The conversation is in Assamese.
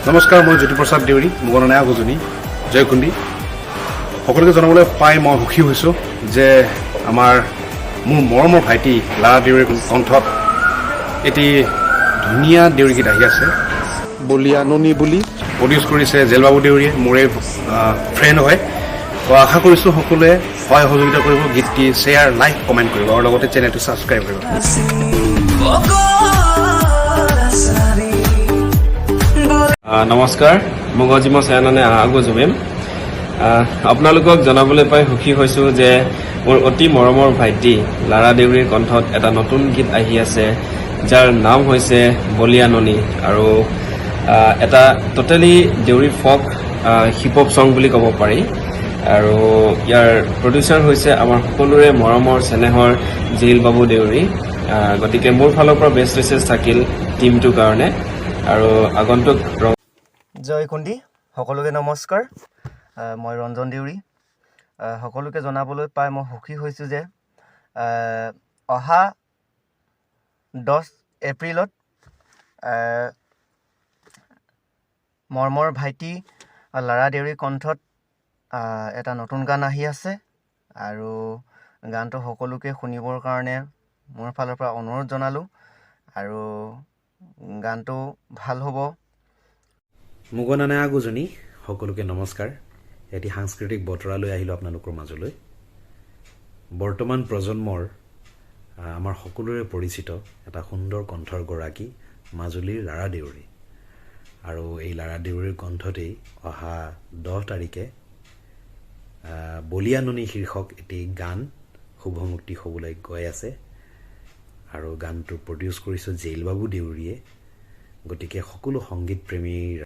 নমস্কাৰ, মই জ্যোতিপ্ৰসাদ দেউৰী, মুগননায়া আগজনী, জয়কুণ্ডী। সকলোকে জনাবলৈ পাই মই সুখী হৈছোঁ যে মোৰ মৰমৰ ভাইটি লাৰা দেউৰীৰ কণ্ঠত এটি ধুনীয়া দেউৰী গীত আহি আছে। বলিয়া ননী বুলি প্ৰডিউচ কৰিছে জেলবাবু দেউৰীয়ে, মোৰে ফ্ৰেণ্ড হয়। তো আশা কৰিছোঁ সকলোৱে সহায় সহযোগিতা কৰিব, গীতটি শ্বেয়াৰ, লাইক, কমেণ্ট কৰিব আৰু লগতে চেনেলটো ছাবস্ক্ৰাইব কৰিব। নমস্কাৰ, মোক আজি মই চেনেলে আগো জুমিম। আপোনালোকক জনাবলৈ পাই সুখী হৈছোঁ যে মোৰ অতি মৰমৰ ভাইটি লাৰা দেউৰীৰ কণ্ঠত এটা নতুন গীত আহি আছে, যাৰ নাম হৈছে বলিয়া ননী, আৰু এটা টোটেলি দেউৰী ফক হিপ হপ ছং বুলি ক'ব পাৰি। আৰু ইয়াৰ প্ৰডিউচাৰ হৈছে আমাৰ সকলোৰে মৰমৰ চেনেহৰ জেলবাবু দেউৰী। গতিকে মোৰ ফালৰ পৰা বেষ্ট উইচেছ থাকিল টিমটোৰ কাৰণে। আৰু আগন্তুক জয়কুণ্ডী, সকলোকে নমস্কাৰ। মই ৰঞ্জন দেউৰী। সকলোকে জনাবলৈ পাই মই সুখী হৈছোঁ যে অহা 10 এপ্ৰিলত মৰমৰ ভাইটি লাৰা দেউৰীৰ কণ্ঠত এটা নতুন গান আহি আছে, আৰু গানটো সকলোকে শুনিবৰ কাৰণে মোৰ ফালৰ পৰা অনুৰোধ জনালোঁ, আৰু গানটো ভাল হ'ব। মুগননায়া আগজনী, সকলোকে নমস্কাৰ। এটি সাংস্কৃতিক বতৰা লৈ আহিলোঁ আপোনালোকৰ মাজলৈ। বৰ্তমান প্ৰজন্মৰ আমাৰ সকলোৰে পৰিচিত এটা সুন্দৰ কণ্ঠৰ গৰাকী মাজুলীৰ লাৰা দেউৰী, আৰু এই লাৰা দেউৰীৰ কণ্ঠতেই অহা 10 তাৰিখে বলিয়া ননী শীৰ্ষক এটি গান শুভমুক্তি হ'বলৈ গৈ আছে, আৰু গানটো প্ৰডিউচ কৰিছে জেলবাবু দেউৰীয়ে। গতিকে সকলো সংগীত প্ৰেমীৰ